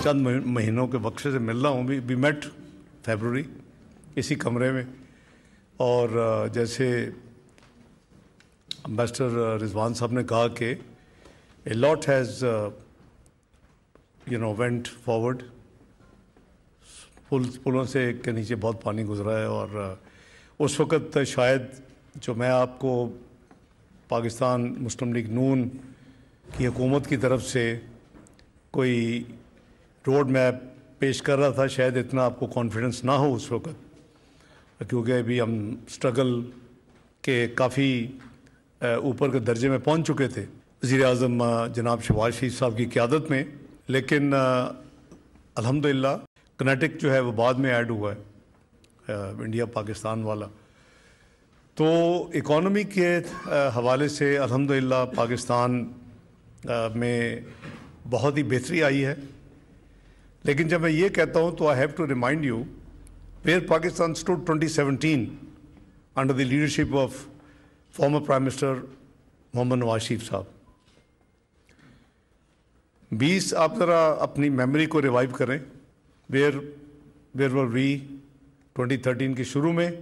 चंद महीनों के वक्फे से मिल रहा हूँ. वी मेट फरवरी इसी कमरे में, और जैसे एम्बेसडर रिजवान साहब ने कहा कि a lot has went forward. पुलों से के नीचे बहुत पानी गुजरा है, और उस वक़्त शायद जो मैं आपको पाकिस्तान मुस्लिम लीग नून की हुकूमत की तरफ से कोई रोड मैप पेश कर रहा था, शायद इतना आपको कॉन्फिडेंस ना हो उस वक़्त, क्योंकि अभी हम स्ट्रगल के काफ़ी ऊपर के दर्जे में पहुंच चुके थे वज़ीर आज़म जनाब शहबाज शरीफ साहब की क़यादत में. लेकिन अल्हम्दुलिल्लाह कनेटिक जो है वो बाद में ऐड हुआ है, इंडिया पाकिस्तान वाला. तो इकॉनमी के हवाले से अल्हम्दुलिल्लाह पाकिस्तान में बहुत ही बेहतरी आई है. लेकिन जब मैं ये कहता हूँ तो I have to remind you where Pakistan stood 2017 under the leadership of former prime minister Mohammad Nawaz Sharif साहब. 20 आप ज़रा अपनी मेमोरी को रिवाइव करें. वेयर वर वी 2013 के शुरू में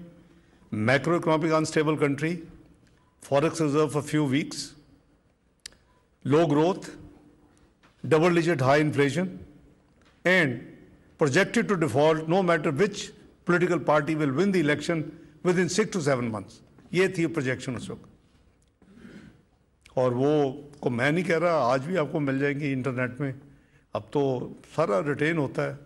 macro economic unstable country, forex reserve for few weeks, low growth, double digit high inflation and projected to default no matter which political party will win the election within 6 to 7 months. ये थी projection उस वक्त. और वो को मैं नहीं कह रहा, आज भी आपको मिल जाएंगी इंटरनेट में, अब तो सारा रिटेन होता है.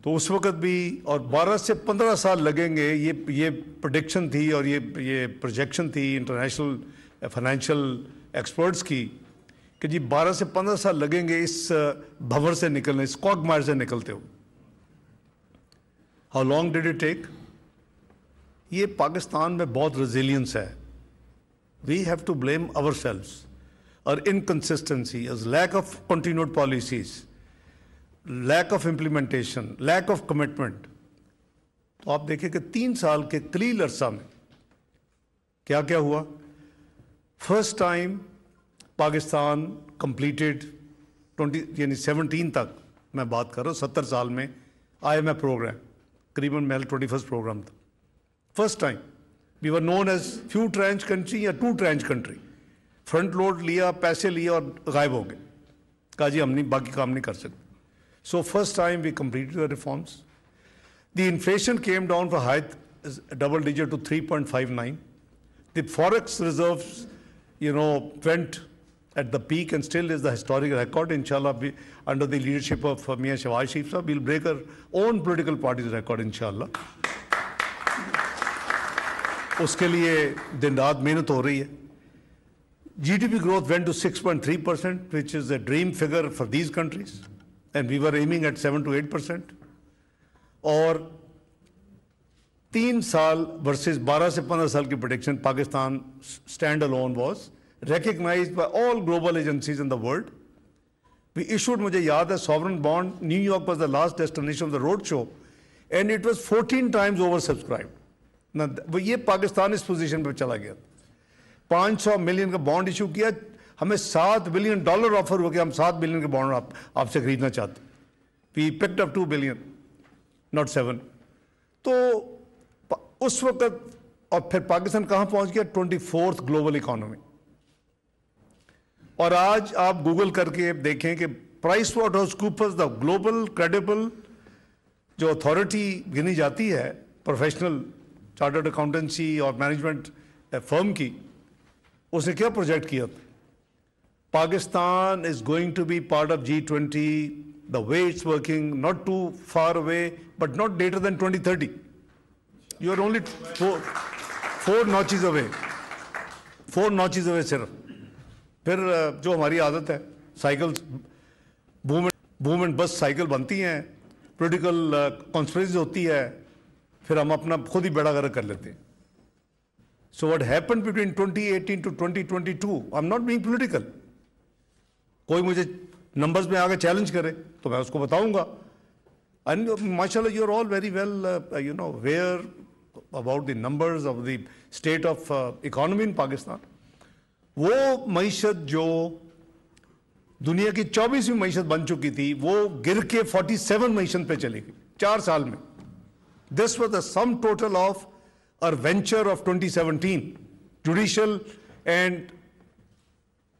तो उस वक्त भी, और 12 से 15 साल लगेंगे, ये प्रेडिक्शन थी और ये प्रोजेक्शन थी इंटरनेशनल फाइनेंशियल एक्सपर्ट्स की कि जी 12 से 15 साल लगेंगे इस भंवर से निकलने, इस क्वागमायर से निकलते हुए. How long did it take? ये पाकिस्तान में बहुत रेजिलियंस है. We have to blame ourselves. Our inconsistency is lack of continued policies, lack of implementation, lack of commitment. तो आप देखिए कि 3 साल के कलील अरसा में क्या क्या हुआ. फर्स्ट टाइम पाकिस्तान कंप्लीटेड 17 तक मैं बात कर रहा हूँ, 70 साल में IMF प्रोग्राम, करीबन महल 21st प्रोग्राम था. First time We were known as few tranche country या 2 tranche country. फ्रंट लोड लिया, पैसे लिए और गायब हो गए, कहा जी हम नहीं, बाकी काम नहीं कर सकते. So first time we completed the reforms. The inflation came down for high double digit to 3.59. The forex reserves, went at the peak and still is the historic record. Inshallah, under the leadership of Mian Shehbaz Sharif Sahab, we'll break our own political party's record, inshallah. उसके लिए दिन रात मेहनत हो रही है. GDP growth went to 6.3%, which is a dream figure for these countries, and we were aiming at 7 to 8%. और 3 साल versus 12 से 15 साल की prediction, Pakistan standalone was recognized by all global agencies in the world. We issued, मुझे याद है, sovereign bond. New York was the last destination of the road show, and it was 14 times oversubscribed. ना वो ये पाकिस्तान इस position पर चला गया. 500 मिलियन का बॉन्ड इशू किया, हमें $7 बिलियन ऑफर हो गया, हम 7 बिलियन के बॉन्ड आपसे खरीदना चाहते. We picked up 2 billion, not 7. तो उस वक्त, और फिर पाकिस्तान कहाँ पहुंच गया? 24th global economy. और आज आप गूगल करके देखें कि Price Waterhouse Coopers, the global credible जो अथॉरिटी गिनी जाती है प्रोफेशनल चार्टर्ड अकाउंटेंसी और मैनेजमेंट फर्म की, उसने क्या प्रोजेक्ट किया था? Pakistan is going to be part of G20, the way it's working, not too far away but not later than 2030. You are only 4 notches away, 4 notches away सिर्फ. फिर जो हमारी आदत है, cycles boom and bust cycle बनती हैं, political conspiracy होती है, फिर हम अपना खुद ही बेड़ा गर्क कर लेते हैं. So what happened between 2018 to 2022? I'm not being political. कोई मुझे नंबर्स में आगे चैलेंज करे तो मैं उसको बताऊंगा. And mashallah, you're all very well, aware about the numbers of the state of economy in Pakistan. वो मईशत जो दुनिया की 24वीं मईशत बन चुकी थी, वो गिर के 47 मईशत पे चली गई 4 साल में. This was the sum total of our venture of 2017, judicial and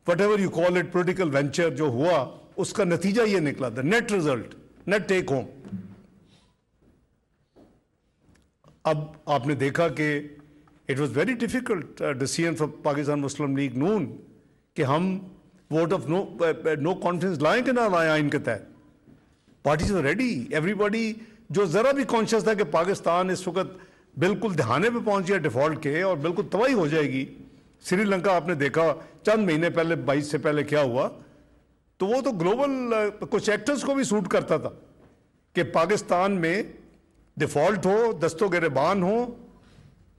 whatever you call it, political venture जो हुआ, उसका नतीजा ये निकला, the net result, net take home. अब आपने देखा कि it was very difficult decision for Pakistan Muslim League Noon कि हम vote of no confidence लाएं कि ना लाएं आइन के तहत. Parties were ready, everybody जो जरा भी कॉन्शियस था कि पाकिस्तान इस वक्त बिल्कुल दहाने पे पहुंच गया डिफॉल्ट के और बिल्कुल तबाही हो जाएगी. श्रीलंका आपने देखा चंद महीने पहले 22 से पहले क्या हुआ, तो वो तो ग्लोबल कुछ एक्टर्स को भी सूट करता था कि पाकिस्तान में डिफॉल्ट हो, दस्तों गिरबान हो,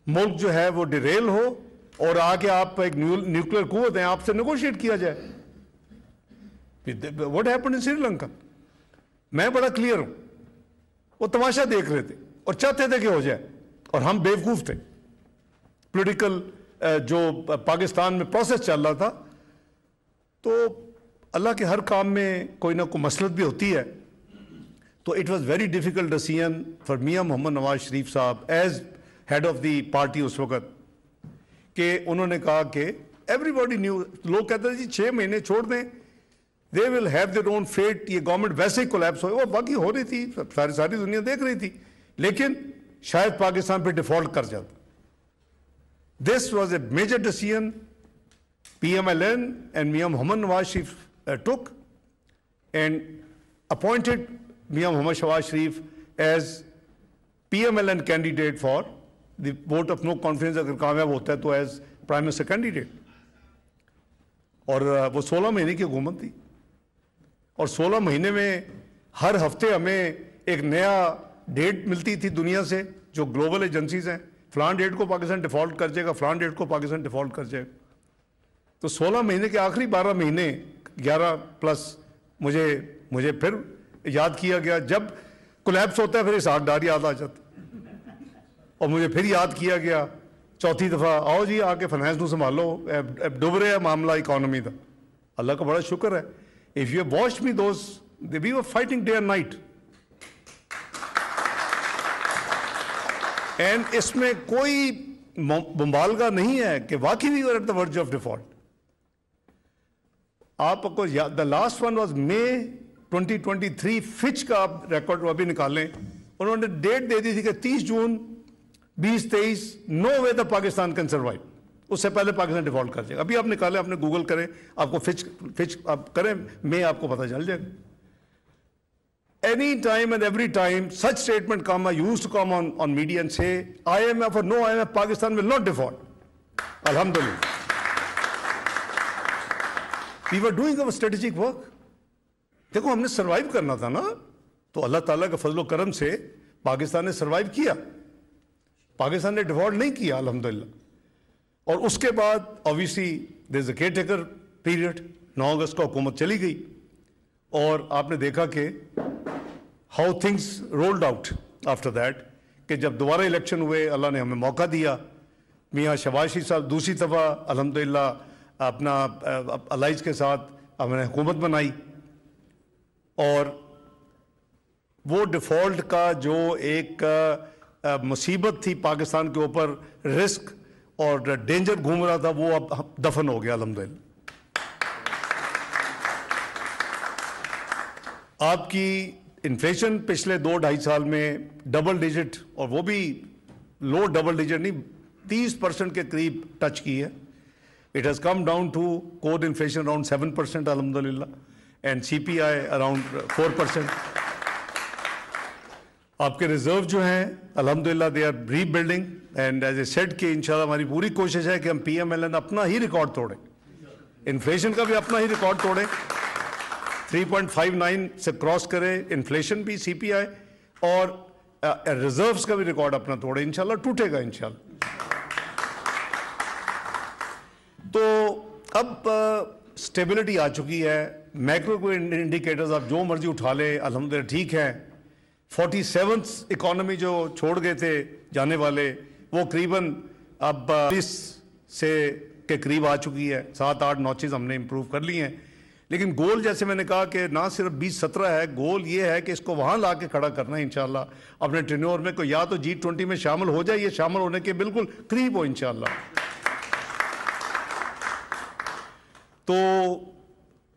मुल्क जो है वो डिरेल हो और आके आप एक न्यूक्लियर कुव्वत है, आपसे नेगोशिएट किया जाए. What happened in Sri Lanka? मैं बड़ा क्लियर हूं, वो तमाशा देख रहे थे और चाहते थे कि हो जाए और हम बेवकूफ थे. पॉलिटिकल जो पाकिस्तान में प्रोसेस चल रहा था, तो अल्लाह के हर काम में कोई ना कोई मसलत भी होती है. तो it was very difficult decision for Mian Mohammad Nawaz Sharif साहब as head of the party उस वक्त कि उन्होंने कहा कि एवरीबॉडी न्यू, लोग कहते थे जी 6 महीने छोड़ दें, they will have their own fate, ये गवर्नमेंट वैसे ही कोलैप्स हो. वो बाकी हो रही थी, सारी दुनिया देख रही थी, लेकिन शायद पाकिस्तान पे डिफॉल्ट कर जाता. This was a major decision PMLN and Mian Mohammad Nawaz Sharif took and appointed Mian Mohammad Shahbaz Sharif as PMLN candidate for the vote of no confidence. अगर कामयाब होता है तो एज प्राइम मिनिस्टर कैंडिडेट. और वो 16 महीने की हुकूमत थी और 16 महीने में हर हफ्ते हमें एक नया डेट मिलती थी दुनिया से, जो ग्लोबल एजेंसीज हैं. फलान डेट को पाकिस्तान डिफॉल्ट कर जाएगा, फलान डेट को पाकिस्तान डिफॉल्ट कर जाएगा. तो 16 महीने के आखिरी 12 महीने 11 प्लस मुझे फिर याद किया गया. जब कोलैप्स होता है फिर इसहाक डार याद आ जाता और मुझे फिर याद किया गया चौथी दफ़ा, आओ जी आके फाइनेंस को संभालो, डूब रहा है मामला इकोनॉमी का. अल्लाह का बड़ा शुक्र है. If you have watched me, we were fighting day and night. And इसमें कोई मुबालगा नहीं है कि वाकई we were at the verge of default. आपको the last one was May 2023, Fitch का आप रिकॉर्ड अभी निकालें, उन्होंने डेट दे दी थी कि 30 जून 2023, no way the Pakistan can survive. उससे पहले पाकिस्तान डिफॉल्ट कर जाएगा. अभी आप निकालें, आपने गूगल करें, आपको फिच आप करें, मैं आपको पता चल जाएगा. Any time and every time such statement come, I used to come on media and say IMF और no IMF, Pakistan will not default. अल्हम्दुलिल्लाह, we were doing our strategic work. देखो हमने सर्वाइव करना था ना, तो अल्लाह ताला का फजल करम से पाकिस्तान ने सर्वाइव किया. पाकिस्तान ने डिफॉल्ट नहीं किया अल्हम्दुलिल्लाह. और उसके बाद obviously there is a caretaker period. 9 अगस्त को हुकूमत चली गई और आपने देखा कि how things rolled out after that, कि जब दोबारा इलेक्शन हुए अल्लाह ने हमें मौका दिया. मियां शहबाज शरीफ साहब दूसरी दफ़ा अल्हम्दुलिल्लाह अपना अलाइज के साथ हमने हुकूमत बनाई और वो डिफ़ॉल्ट का जो एक मुसीबत थी पाकिस्तान के ऊपर, रिस्क और डेंजर घूम रहा था, वो अब दफन हो गया अल्हम्दुलिल्लाह. आपकी इन्फ्लेशन पिछले 2-2.5 साल में डबल डिजिट, और वो भी लो डबल डिजिट नहीं, 30% के करीब टच की है. It has come down to core inflation around 7% अल्हम्दुलिल्लाह, एंड CPI अराउंड 4%. आपके रिजर्व जो हैं अल्हम्दुलिल्लाह they are rebuilding, and as I said कि इंशाल्लाह हमारी पूरी कोशिश है कि हम PMLN अपना ही रिकॉर्ड तोड़ें, इन्फ्लेशन का भी अपना ही रिकॉर्ड तोड़ें, 3.59 से क्रॉस करें, इन्फ्लेशन भी, CPI और रिजर्व्स का भी रिकॉर्ड अपना तोड़े. इंशाल्लाह टूटेगा इंशाल्लाह. तो अब स्टेबिलिटी आ चुकी है. मैक्रो इंडिकेटर्स आप जो मर्जी उठा ले अल्हम्दुलिल्लाह ठीक है. 47th इकोनॉमी जो छोड़ गए थे जाने वाले, वो करीबन अब 20 से के करीब आ चुकी है. 7-8 नॉचेज हमने इंप्रूव कर ली हैं. لیکن گول جیسے میں نے کہا کہ نہ صرف 2017 ہے, گول یہ ہے کہ اس کو وہاں لا کے کھڑا کرنا ہے انشاءاللہ اپنے ٹینیور میں, کو یا تو G20 میں شامل ہو جائے, یہ شامل ہونے کے بالکل قریب ہو انشاءاللہ. تو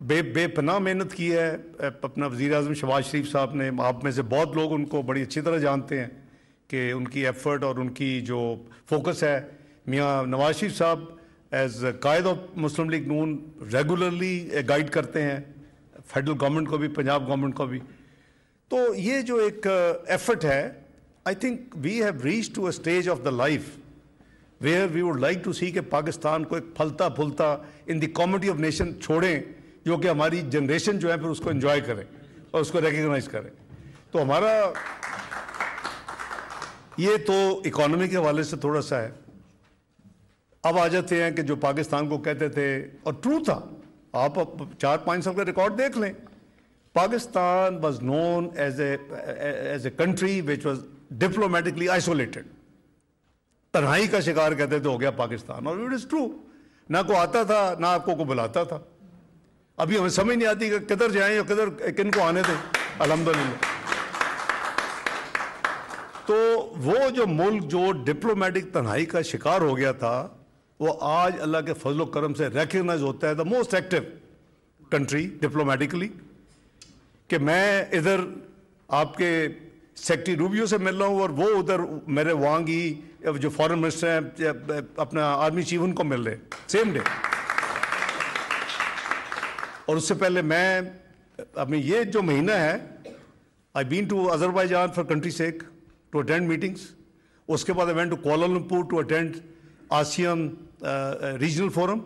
بے پناہ محنت کی ہے اپنا وزیر اعظم شہباز شریف صاحب نے. آپ میں سے بہت لوگ ان کو بڑی اچھی طرح جانتے ہیں کہ ان کی ایفرٹ اور ان کی جو فوکس ہے. میاں نواز شریف صاحب ایز قائد of Muslim League Noon regularly guide کرتے ہیں فیڈرل گورنمنٹ کو بھی, پنجاب گورنمنٹ کو بھی. تو یہ جو ایک ایفرٹ ہے, I think we have reach to a stage of the life where we would like to see کہ پاکستان کو ایک پھلتا پھولتا ان دی کامیونٹی آف نیشن چھوڑیں, جو کہ ہماری جنریشن جو ہے پھر اس کو انجوائے کرے اور اس کو ریکگنائز کرے. تو ہمارا یہ تو اکانومی کے حوالے سے تھوڑا سا ہے. اب آ جاتے ہیں کہ جو پاکستان کو کہتے تھے, اور ٹرو تھا, آپ 4-5 سال کا ریکارڈ دیکھ لیں, Pakistan was known as a country which was diplomatically isolated. تنہائی کا شکار کہتے تھے ہو گیا پاکستان, اور اٹ از ٹرو. نہ کو آتا تھا نہ آپ کو بلاتا تھا. ابھی ہمیں سمجھ نہیں آتی کہ کدھر جائیں اور کدھر کن کو آنے دیں. الحمدللہ. تو وہ جو ملک جو ڈپلومیٹک تنہائی کا شکار ہو گیا تھا, وہ آج اللہ کے فضل و کرم سے ریکگنائز ہوتا ہے the most active country diplomatically. کہ میں ادھر آپ کے سیکٹری روبیو سے مل رہا ہوں اور وہ ادھر میرے وانگ ہی جو فارن منسٹر ہیں اپنا آرمی چیف ان کو مل رہے سیم ڈے. اور اس سے پہلے میں اپنی یہ جو مہینہ ہے, I been to Azerbaijan for country sake to attend meetings. اس کے بعد I went to Kuala Lumpur to attend ASEAN regional forum.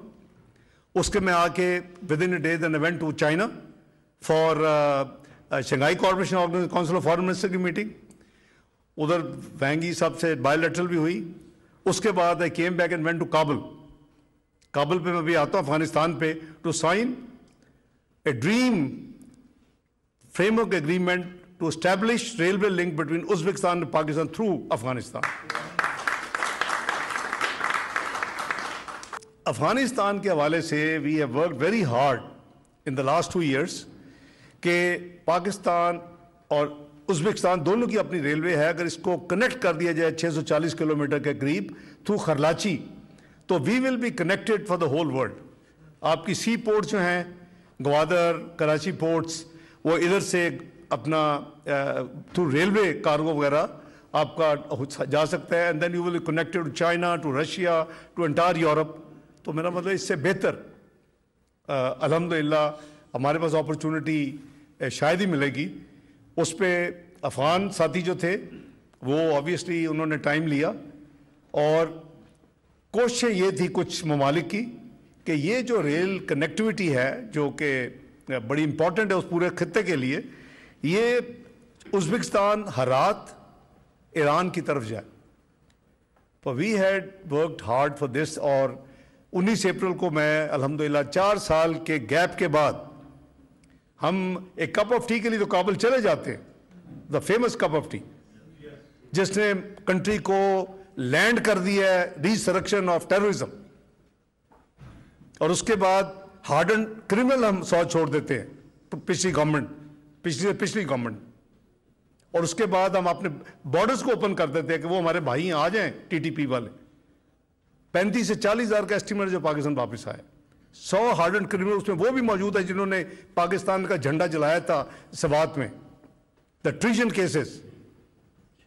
اس کے میں آ کے within a day then I went to China for Shanghai corporation council of foreign minister کی meeting. ادھر وینگی صاحب سے بائیلیٹرل بھی ہوئی. اس کے بعد I came back and went to Kabul. Kabul پہ میں بھی آتا ہوں افغانستان پہ to sign a dream framework agreement to establish railway link between Uzbekistan and Pakistan through Afghanistan. Afghanistan کے حوالے سے we have work very hard in the last 2 years کہ پاکستان اور ازبکستان دونوں کی اپنی ریلوے ہے. اگر اس کو کنیکٹ کر دیا جائے 640 کلومیٹر کے قریب تھرو خرلاچی, تو we will be connected for the whole world. آپ کی سی پورٹس جو ہیں گوادر کراچی پورٹس, وہ ادھر سے اپنا تھرو ریلوے کارگو وغیرہ آپ کا جا سکتا ہے. And then you will be connected to China, to Russia, to entire Europe. تو میرا مطلب اس سے بہتر الحمدللہ ہمارے پاس اپرچونٹی شاید ہی ملے گی. اس پہ افغان ساتھی جو تھے وہ آبویسلی انہوں نے ٹائم لیا, اور کوششیں یہ تھی کچھ ممالک کی کہ یہ جو ریل کنیکٹیوٹی ہے جو کہ بڑی امپورٹنٹ ہے اس پورے خطے کے لیے, یہ ازبکستان ہرات ایران کی طرف جائے. تو we had worked hard for this. اور 19 اپریل کو میں الحمدللہ 4 سال کے گیپ کے بعد ہم ایک کپ آف ٹی کے لیے تو کابل چلے جاتے ہیں, the famous cup of T, جس نے کنٹری کو لینڈ کر دیا ہے ریسرکشن آف ٹیررزم. اور اس کے بعد ہارڈن کرمنل ہم 100 چھوڑ دیتے ہیں پچھلی گورنمنٹ. اور اس کے بعد ہم اپنے بارڈرز کو اوپن کر دیتے ہیں کہ وہ ہمارے بھائی آ جائیں ٹی ٹی پی والے. 35 سے 40 ہزار کا اسٹیمر جو پاکستان واپس آئے, 100 ہارڈن کرمنل اس میں وہ بھی موجود ہے جنہوں نے پاکستان کا جھنڈا جلایا تھا سوات میں, دا ٹریجن کیسز.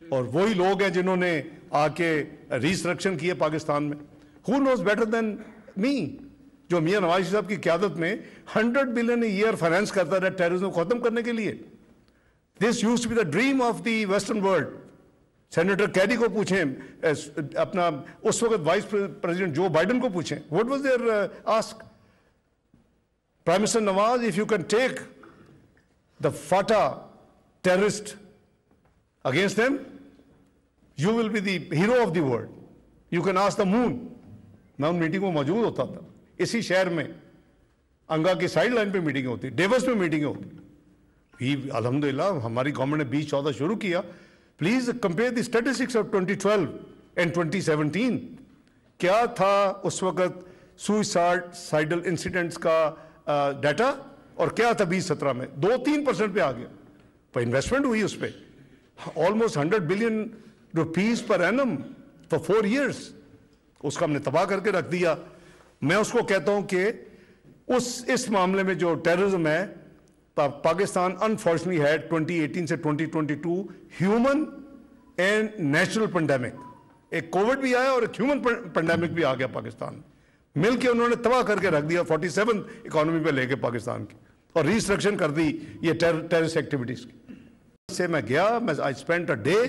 اور وہی لوگ ہیں جنہوں نے آ کے ریسٹرکشن کیے پاکستان میں. ہو نوز بیٹر دین می, جو میاں نواز شریف صاحب کی قیادت میں 100 بلین ایئر فائنانس کرتا رہا ٹیررزم کو ختم کرنے کے لیے. This use to be the dream of the western world. Senator Kerry کو پوچھیں, اپنا اس وقت وائس پریزیڈنٹ جو بائیڈن کو پوچھیں, what was there ask. Prime minister Nawaz, if you can take the FATA terrorist against them, you will be the hero of the world. You can ask the moon. میں ان meeting میں موجود ہوتا تھا اسی شہر میں, انگا کی سائڈ لائن پہ میٹنگیں ہوتی, ڈیوس پہ میٹنگیں ہوتی. الحمدللہ ہماری گورنمنٹ نے 2014 شروع کیا. Please compare the statistics of 2012 and 2017. کیا تھا اس وقت سوئسائڈل انسیڈنٹس کا ڈیٹا, اور کیا تھا 2017 میں 2-3% پہ آ گیا. پر انویسٹمنٹ ہوئی اس پہ almost 100 billion rupees per annum for 4 years. اس کا ہم نے تباہ کر کے رکھ دیا. میں اس کو کہتا ہوں کہ اس معاملے میں جو ٹیررزم ہے, پاکستان انفارچونیٹلی ہے 2018 سے 2022 ہیومن اینڈ نیچرل پینڈیمک. ایک کووڈ بھی آیا اور ایک ہیومن پینڈیمک بھی آ گیا پاکستان. مل کے انہوں نے تباہ کر کے رکھ دیا 47 اکانومی پہ لے کے پاکستان کی, اور ریسٹرکشن کر دی یہ ٹیررسٹ ایکٹیویٹیز کی. سے میں گیا, I spent a day,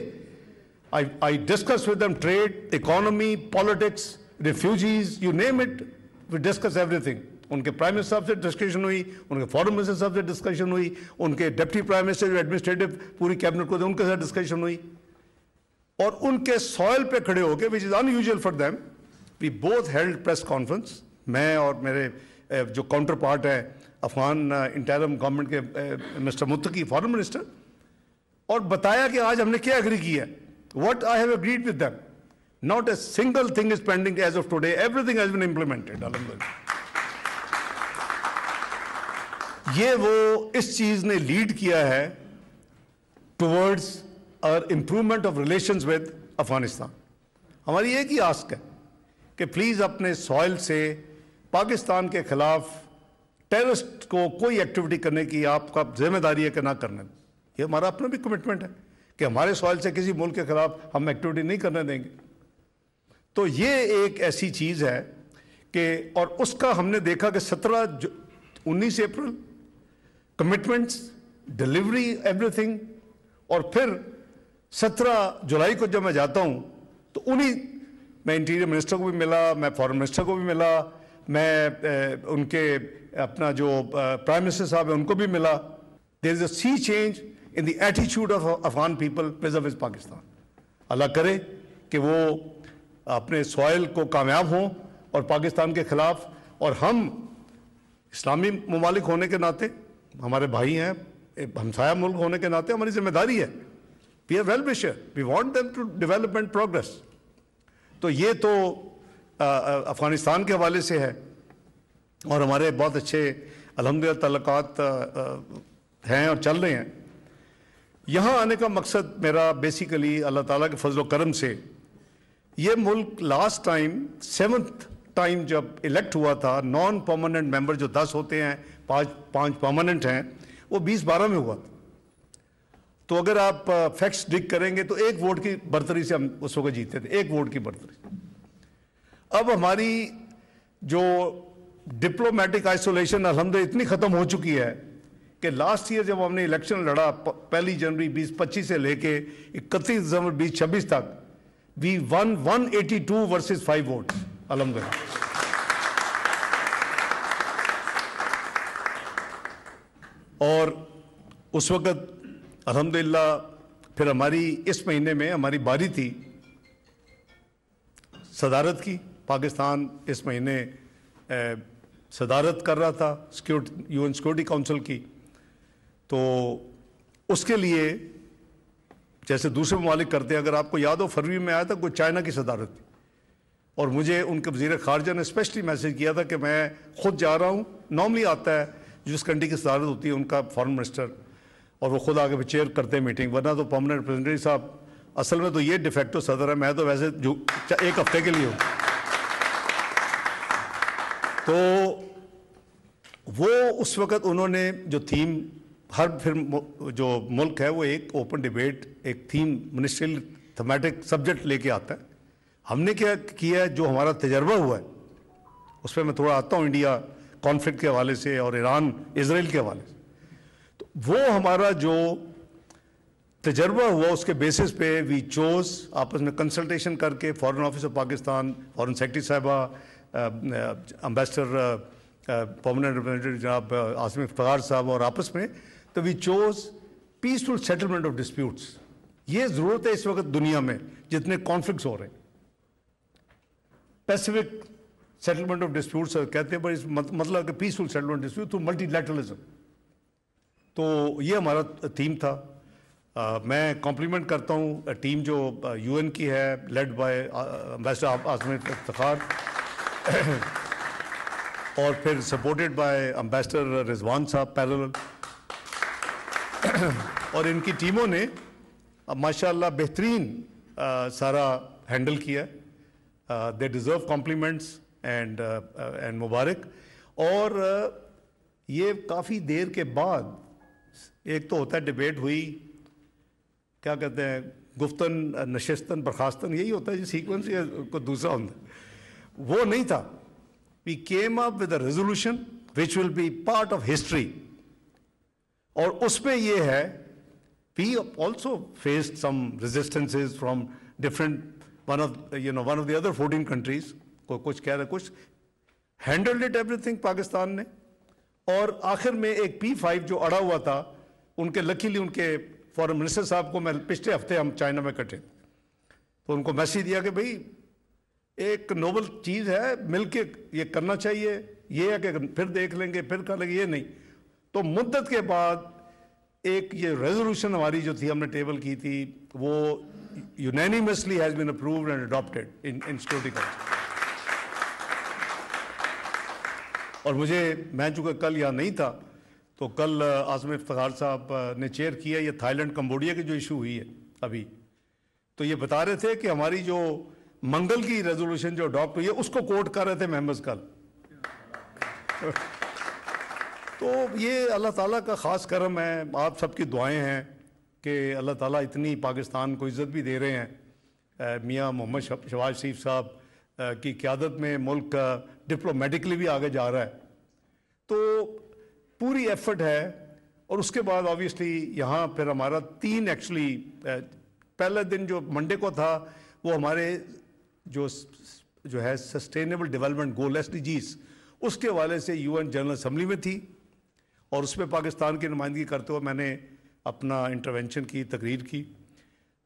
I discussed with them trade, economy, politics, refugees, you name it, we discuss everything. ان کے پرائم منسٹر صاحب سے ڈسکشن ہوئی, ان کے فارن منسٹر صاحب سے ڈسکشن ہوئی, ان کے ڈپٹی پرائم منسٹر جو ایڈمنسٹریٹو پوری کیبنٹ کو تھے ان کے ساتھ ڈسکشن ہوئی, اور ان کے سوائل پہ کھڑے ہو کے which is unusual for them, we both held press conference. میں اور میرے جو کاؤنٹر پارٹ ہے افغان انٹرم گورنمنٹ کے مسٹر متقی فارن منسٹر, اور بتایا کہ آج ہم نے کیا اگری کیا ہے. What I have agreed with them. Not a single thing is pending as of today. Everything has been implemented. Alhamdulillah. یہ وہ اس چیز نے لیڈ کیا ہے ٹورڈز اور improvement of relations with Afghanistan. ہماری ایک ہی آسک ہے کہ پلیز اپنے سوائل سے پاکستان کے خلاف ٹیررسٹ کو کوئی ایکٹیویٹی کرنے کی آپ کا ذمہ داری ہے کہ نہ کرنے. یہ ہمارا اپنا بھی کمٹمنٹ ہے کہ ہمارے سوائل سے کسی ملک کے خلاف ہم ایکٹیویٹی نہیں کرنے دیں گے. تو یہ ایک ایسی چیز ہے کہ, اور اس کا ہم نے دیکھا کہ 19 April commitments, delivery, every thing, اور پھر 17 جولائی کو جب میں جاتا ہوں تو میں انٹیریئر منسٹر کو بھی ملا, میں فارن منسٹر کو بھی ملا, میں ان کے اپنا جو پرائم منسٹر صاحب ہیں ان کو بھی ملا. There is a sea change in the ایٹیچیوڈ of Afghan people vis-a-vis Pakistan. Allah کرے کہ وہ اپنے سوائل کو کامیاب ہوں اور پاکستان کے خلاف, اور ہم اسلامی ممالک ہونے کے ناطے, ہمارے بھائی ہیں, ہمسایہ ملک ہونے کے ناطے ہماری ذمہ داری ہے. We are well-wisher. We want them to develop and progress. تو یہ تو افغانستان کے حوالے سے ہے, اور ہمارے بہت اچھے الحمدللہ تعلقات ہیں اور چل رہے ہیں. یہاں آنے کا مقصد میرا بیسیکلی اللہ تعالیٰ کے فضل و کرم سے, یہ ملک لاسٹ ٹائم 7th ٹائم جب الیکٹ ہوا تھا, نان پرماننٹ ممبر جو 10 ہوتے ہیں, 5 پرماننٹ ہیں, وہ 2012 میں ہوا تھا. تو اگر آپ فیکٹس ڈگ کریں گے تو 1 ووٹ کی برتری سے ہم اس وقت جیتے تھے, 1 ووٹ کی برتری. اب ہماری جو ڈپلومیٹک آئسولیشن الحمدللہ اتنی ختم ہو چکی ہے کہ لاسٹ ایئر جب ہم نے الیکشن لڑا 1 جنوری 2025 سے لے کے 31 دسمبر 2026 تک, we won 182 versus 5 votes. الحمدللہ. اور اس وقت الحمدللہ پھر ہماری اس مہینے میں ہماری باری تھی صدارت کی. پاکستان اس مہینے صدارت کر رہا تھا UN سیکورٹی کونسل کی. تو اس کے لیے جیسے دوسرے ممالک کرتے ہیں, اگر آپ کو یاد ہو فروری میں آیا تھا کوئی چائنا کی صدارت تھی, اور مجھے ان کے وزیر خارجہ نے اسپیشلی میسج کیا تھا کہ میں خود جا رہا ہوں. نارملی آتا ہے جس کنٹری کی صدارت ہوتی ہے ان کا فارن منسٹر, اور وہ خود آگے چیئر کرتے ہیں میٹنگ, ورنہ تو پرماننٹ ریپرزینٹیٹو صاحب اصل میں تو یہ ڈیفیکٹو صدر ہے, میں تو ویسے جو 1 ہفتے کے لیے ہوں. تو وہ اس وقت انہوں نے جو تھیم, ہر پھر جو ملک ہے وہ ایک اوپن ڈیبیٹ, ایک تھیم منسٹریل تھیمیٹک سبجیکٹ لے کے آتا ہے. ہم نے کیا کیا ہے, جو ہمارا تجربہ ہوا ہے اس پہ میں تھوڑا آتا ہوں انڈیا کانفلکٹ کے حوالے سے اور ایران اسرائیل کے حوالے سے. تو وہ ہمارا جو تجربہ ہوا اس کے بیسس پہ وی چوز آپس میں کنسلٹیشن کر کے, foreign office of Pakistan, foreign secretary صاحبہ, امبیسڈر پرماننٹ ریپرزینٹیٹو جناب عاصم افتخار صاحب, اور آپس میں تو we choose peaceful settlement of disputes. یہ ضرورت ہے اس وقت دنیا میں جتنے کانفلکٹس ہو رہے ہیں. پیسیفک سیٹلمنٹ آف ڈسپیوٹس کہتے ہیں, پر اس مطلب کہ peaceful settlement dispute through multi literalism. تو یہ ہمارا تھیم تھا. میں کمپلیمنٹ کرتا ہوں ٹیم جو UN کی ہے led by ambassador Asim Iftikhar, और फिर सपोर्टेड बाय एम्बेसडर रिजवान साहब पैरेलल, और इनकी टीमों ने अब माशाल्लाह बेहतरीन सारा हैंडल किया। दे डिज़र्व कॉम्प्लीमेंट्स एंड मुबारक। और ये काफ़ी देर के बाद, एक तो होता है डिबेट हुई, क्या कहते हैं, गुफ्तन नशस्तन बर्खास्तन, यही होता है जी सीक्वेंस, या को दूसरा होता है, वो नहीं था। We came up with a resolution which will be part of history, और उसमें ये है, we also faced some resistances from different one of the other 14 countries, को कुछ कह रहे, कुछ हैंडल्ड इट एवरीथिंग पाकिस्तान ने। और आखिर में एक P5 जो अड़ा हुआ था, उनके लकीली उनके फॉरेन मिनिस्टर साहब को मैं पिछले हफ्ते हम चाइना में कटे, तो उनको मैसेज दिया कि भाई एक नोबल चीज़ है, मिलके ये करना चाहिए, ये है कि फिर देख लेंगे, फिर कर लेंगे, ये नहीं। तो मुद्दत के बाद एक ये रेजोल्यूशन हमारी जो थी, हमने टेबल की थी, वो unanimously has been approved and adopted in security council. और मैं चूँकि कल यहाँ नहीं था, तो कल आज़म इफ्तिखार साहब ने चेयर किया ये थाईलैंड कंबोडिया की जो इशू हुई है अभी, तो ये बता रहे थे कि हमारी जो मंगल की रेजोल्यूशन जो अडॉप्ट हुई है, उसको कोट कर रहे थे मेंबर्स कल। तो ये अल्लाह ताला का ख़ास करम है, आप सबकी दुआएं हैं कि अल्लाह ताला इतनी पाकिस्तान को इज़्ज़त भी दे रहे हैं। मियाँ मोहम्मद शहबाज शरीफ साहब की क़यादत में मुल्क डिप्लोमेटिकली भी आगे जा रहा है, तो पूरी एफर्ट है। और उसके बाद ऑब्वियसली यहाँ फिर हमारा 3 एक्चुअली पहला दिन जो मंडे को था, वो हमारे जो है सस्टेनेबल डेवलपमेंट गोल SDGs, उसके हवाले से UN जनरल असम्बली में थी, और उसमें पाकिस्तान की नुमाइंदगी करते हुए मैंने अपना इंटरवेंशन की, तकरीर की।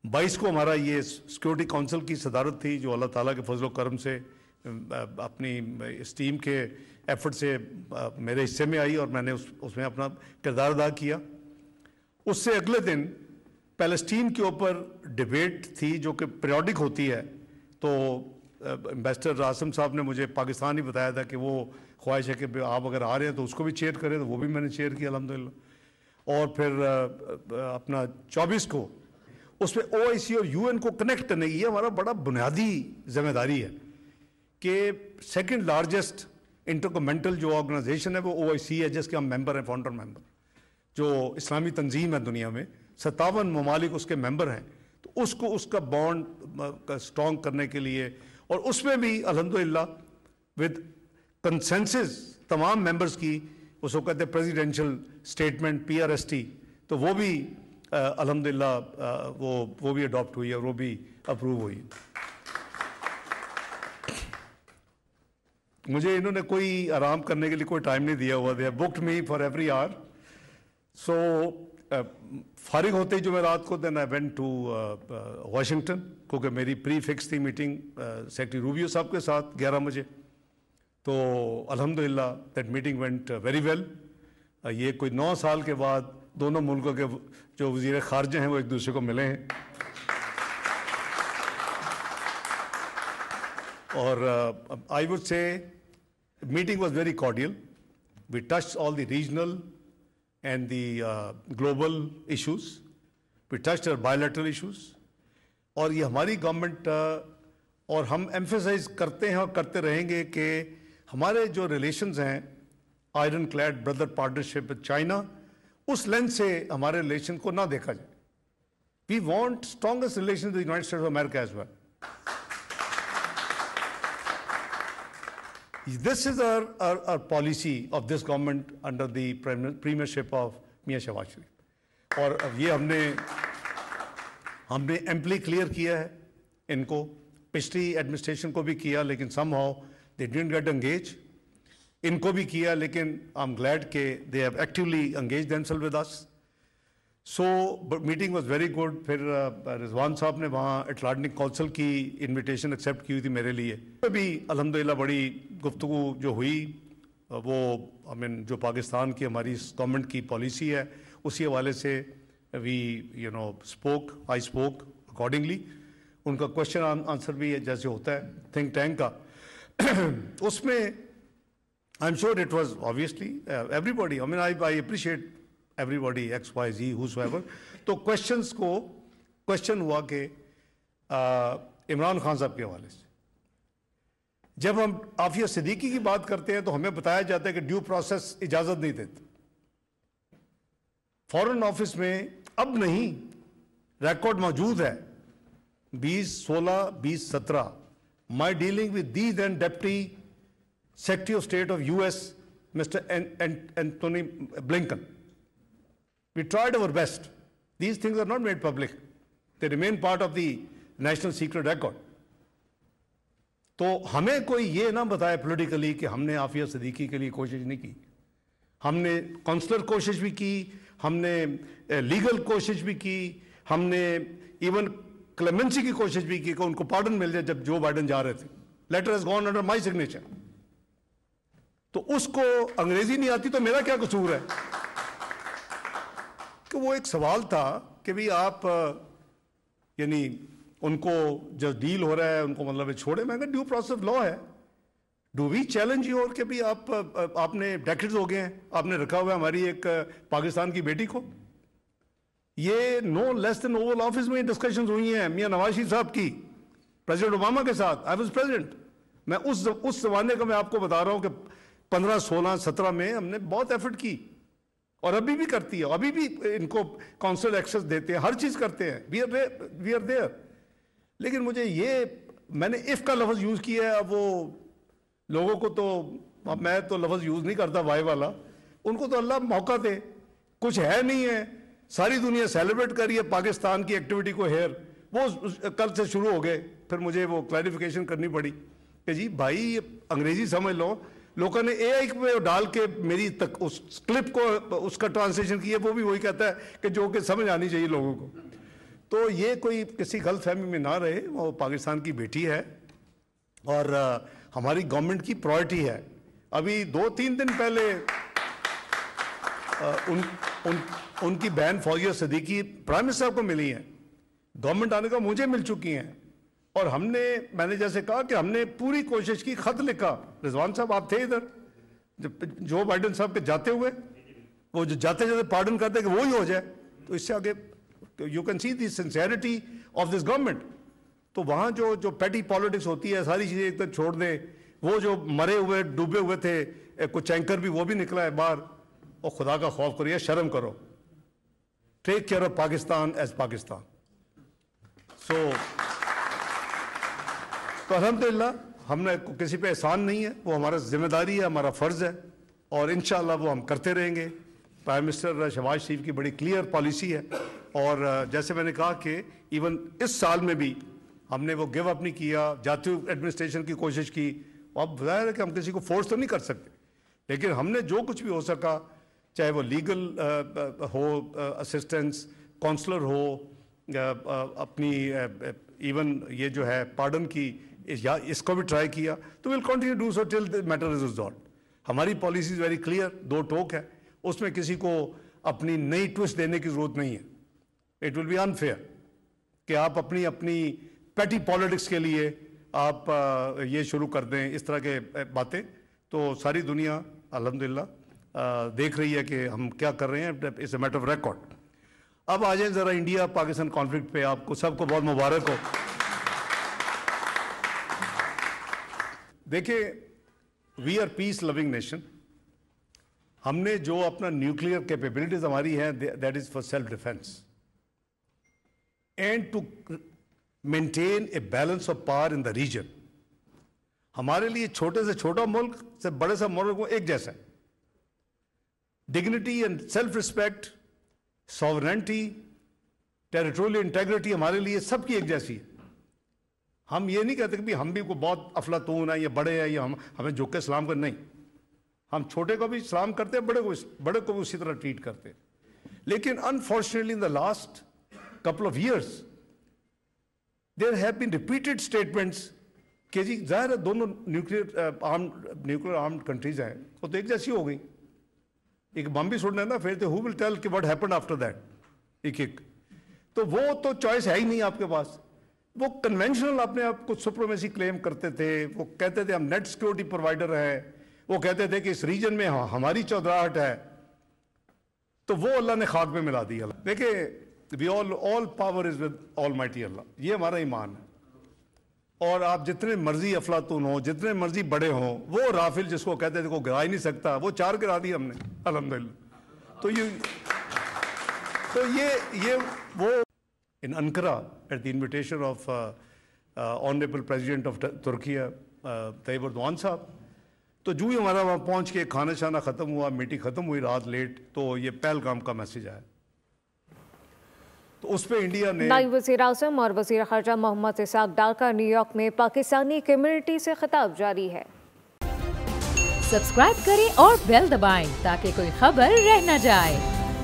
22 को हमारा ये सिक्योरिटी काउंसिल की सदारत थी, जो अल्लाह ताला के फजल करम से अपनी इस टीम के एफर्ट से मेरे हिस्से में आई, और मैंने उसमें अपना किरदार अदा किया। उससे अगले दिन पैलेस्टीन के ऊपर डिबेट थी, जो कि पीरियडिक होती है। तो एम्बेसडर आसिम साहब ने मुझे पाकिस्तान ही बताया था कि वो ख्वाहिश है कि आप अगर आ रहे हैं तो उसको भी चेयर करें, तो वो भी मैंने चेयर किया अल्हम्दुलिल्लाह। और फिर अपना 24 को उसमें OIC और UN को कनेक्ट करने की, ये हमारा बड़ा बुनियादी जिम्मेदारी है कि सेकंड लार्जेस्ट इंटरकमेंटल जो ऑर्गेनाइजेशन है वो OIC है, जिसके हम मेंबर हैं, फाउंडर मेंबर, जो इस्लामी तंजीम है दुनिया में, 57 ममालिक उसके मेंबर हैं। तो उसको उसका बॉन्ड स्ट्रॉन्ग करने के लिए, और उसमें भी अल्हम्दुलिल्लाह विद कंसेंसस तमाम मेंबर्स की, उसको कहते हैं प्रेसिडेंशियल स्टेटमेंट PRST, तो वो भी अल्हम्दुलिल्लाह वो भी अडॉप्ट हुई है, और वो भी अप्रूव हुई। मुझे इन्होंने कोई आराम करने के लिए कोई टाइम नहीं दिया हुआ, they booked me for every hour. So फारिग होते ही जो मैं रात को, then I went to Washington, क्योंकि मेरी प्री फिक्स थी मीटिंग सेक्रेटरी रूबियो साहब के साथ 11 बजे। तो अल्हम्दुलिल्लाह that meeting went very well. ये कोई 9 साल के बाद दोनों मुल्कों के जो वज़ीर ख़ारजा हैं वो एक दूसरे को मिले हैं, और I would say meeting was very cordial. We touched all the regional and the global issues. We touched our bilateral issues. और ये हमारी गवर्नमेंट और हम एम्फेसाइज करते हैं और करते रहेंगे कि हमारे जो रिलेशंस हैं, iron clad brother partnership with China, उस लेंस से हमारे रिलेशन को ना देखा जाए। We want strongest relation with United States of America as well. This is our policy of this government under the premiership of मियां शहबाज शरीफ, और ये हमने एम्पली क्लियर किया है इनको, पिछली एडमिनिस्ट्रेशन को भी किया, लेकिन somehow they didn't get engaged। इनको भी किया, लेकिन I'm glad के they have actively engaged themselves with us। So meeting was very good। फिर रिजवान साहब ने वहाँ अटलांटिक काउंसिल की इनविटेशन एक्सेप्ट की हुई थी मेरे लिए, तो भी अल्हम्दुलिल्लाह बड़ी गुफ्तगू जो हुई, वो जो पाकिस्तान की हमारी गवर्नमेंट की पॉलिसी है उसी हवाले से वी आई स्पोक अकॉर्डिंगली। उनका क्वेश्चन आंसर भी जैसे होता है थिंक टैंक का उसमें I'm sure it was obviously everybody. I mean, I appreciate everybody, X, Y, Z, whosoever. तो क्वेश्चन हुआ कि इमरान खान साहब के हवाले से जब हम आफिया सिद्दीकी की बात करते हैं तो हमें बताया जाता है कि ड्यू प्रोसेस इजाजत नहीं देता। फॉरेन ऑफिस में अब नहीं, रिकॉर्ड मौजूद है 2016, 2017, my dealing with the then deputy Secretary of State of US, Mr. Anthony Blinken. We tried our best. These things are not made public. They remain part of the national secret record. तो हमें कोई ये ना बताए politically कि हमने आफिया सिद्दीकी के लिए कोशिश नहीं की। हमने काउंसलर कोशिश भी की, हमने लीगल कोशिश भी की, हमने इवन क्लेमेंसी की कोशिश भी की कि उनको पार्डन मिल जाए जब जो बाइडन जा रहे थे। Letter has gone under my signature. तो उसको अंग्रेजी नहीं आती तो मेरा क्या कसूर है? कि वो एक सवाल था कि भी आप यानी उनको जो डील हो रहा है उनको मतलब छोड़े। मैं कहा ड्यू प्रोसेस लॉ है, डू वी चैलेंज यू? और कि भी आपने डेकेड्स हो गए हैं, आपने रखा हुआ है हमारी एक पाकिस्तान की बेटी को। ये no less than oval office में डिस्कशंस हुई हैं मियां नवाज शरीफ साहब की प्रेसिडेंट ओबामा के साथ। I was president. मैं उस जमाने का मैं आपको बता रहा हूं कि 15, 16, 17 में हमने बहुत एफर्ट की और अभी भी करती है। अभी भी इनको काउंसिल एक्सेस देते हैं, हर चीज करते हैं। We are there. लेकिन मुझे ये मैंने इफ का लफ्ज यूज किया है। अब वो लोगों को तो अब मैं तो लफ्ज यूज नहीं करता वाई वाला, उनको तो अल्लाह मौका दे। कुछ है नहीं है, सारी दुनिया सेलिब्रेट कर रही है पाकिस्तान की एक्टिविटी को। हेयर वो कल से शुरू हो गए। फिर मुझे वो क्लैरिफिकेशन करनी पड़ी कि जी भाई अंग्रेजी समझ लो। लोगों ने एआई पे डाल के मेरी तक उस क्लिप को उसका ट्रांसलेशन किया, वो भी वही कहता है कि जो कि समझ आनी चाहिए लोगों को। तो ये कोई किसी गलत फहमी में ना रहे। वो पाकिस्तान की बेटी है और हमारी गवर्नमेंट की प्रायोरिटी है। अभी 2-3 दिन पहले उनकी बहन फौजिया सिद्दीकी प्राइम मिनिस्टर को मिली हैं। गवर्नमेंट आने का मुझे मिल चुकी हैं और मैंने जैसे कहा कि हमने पूरी कोशिश की। खत लिखा, रिजवान साहब आप थे इधर जो बाइडन साहब के जाते हुए, वो जो जाते जाते पार्डन करते कि वो ही हो जाए। तो इससे आगे you can see the sincerity of this government. तो वहाँ जो पेटी पॉलिटिक्स होती है सारी चीज़ें एकदम छोड़ दें। वो जो मरे हुए डूबे हुए थे कुछ एंकर भी वो भी निकला है बाहर। और खुदा का खौफ करिए, शर्म करो। Take care of Pakistan as Pakistan. तो अल्हम्दुलिल्लाह हमने किसी पे एहसान नहीं है, वो हमारा जिम्मेदारी है, हमारा फ़र्ज़ है और इंशाअल्लाह वो हम करते रहेंगे। प्राइम मिनिस्टर शहबाज शरीफ की बड़ी क्लियर पॉलिसी है और जैसे मैंने कहा कि इवन इस साल में भी हमने वो गिव अप नहीं किया, जाती एडमिनिस्ट्रेशन की कोशिश की। अब ज़ाहिर है कि हम किसी को फोर्स तो नहीं कर सकते, लेकिन हमने जो कुछ भी हो सका, चाहे वो लीगल हो असिस्टेंस, काउंसलर हो, अपनी इवन ये जो है पार्डन की इसको भी ट्राई किया। तो will continue do so till the matter is resolved. हमारी पॉलिसी इज वेरी क्लियर, 2 टोक है, उसमें किसी को अपनी नई ट्विस्ट देने की जरूरत नहीं है। इट विल बी अनफेयर कि आप अपनी पैटी पॉलिटिक्स के लिए आप ये शुरू कर दें इस तरह के बातें। तो सारी दुनिया अल्हम्दुलिल्लाह देख रही है कि हम क्या कर रहे हैं। It's a matter of record. अब आ जाए जरा इंडिया पाकिस्तान कॉन्फ्लिक्ट पे। आपको सबको बहुत मुबारक हो। देखिए, we are peace loving nation. हमने जो अपना न्यूक्लियर कैपेबिलिटीज हमारी है that is for self defence and to maintain a balance of power in the region. हमारे लिए छोटे से छोटा मुल्क से बड़े से मुल्क को एक जैसा है। Dignity and self respect, sovereignty, territorial integrity हमारे लिए सबकी एक जैसी है। हम ये नहीं कहते कि हम भी को बहुत अफलातून है या बड़े हैं या हमें झुक के सलाम कर, नहीं। हम छोटे को भी सलाम करते हैं, बड़े को भी उसी तरह ट्रीट करते हैं। लेकिन unfortunately in the last couple of years there have been repeated statements कि जी जाहिर है दोनों न्यूक्लियर आर्म्ड कंट्रीज हैं, वो तो एक जैसी हो गई। एक बम भी सुनना है ना, फिर हु विल टेल कि व्हाट हैपेंड आफ्टर दैट। एक तो वो तो चॉइस है ही नहीं आपके पास। वो कन्वेंशनल अपने आप को सुप्रीमेसी क्लेम करते थे। वो कहते थे हम नेट सिक्योरिटी प्रोवाइडर हैं, وہ کہتے تھے کہ اس ریجن میں ہماری چودراہٹ ہے، تو وہ اللہ نے خاک میں ملا دی. دیکھیں all power is with Almighty اللہ، یہ ہمارا ایمان ہے. اور آپ جتنے مرضی افلاطون ہوں، جتنے مرضی بڑے ہوں، وہ رافل جس کو کہتے تھے کو گرا ہی نہیں سکتا، وہ 4 گرا دی ہم نے الحمدللہ. تو یہ وہ in Ankara at the invitation of Honorable President of Turkey Tayyip Erdogan صاحب، تو جو ہی ہمارا وہاں پہنچ کے کھانا شانا ختم ہوا، میٹنگ ختم ہوئی رات لیٹ، تو یہ پہلگام کا میسج آیا. تو اس پہ انڈیا نے نائب وزیر اعظم اور وزیر خارجہ محمد اسحاق ڈار کا نیو یارک میں پاکستانی کمیونٹی سے خطاب جاری ہے. سبسکرائب کریں اور بیل دبائیں تاکہ کوئی خبر رہ نہ جائے.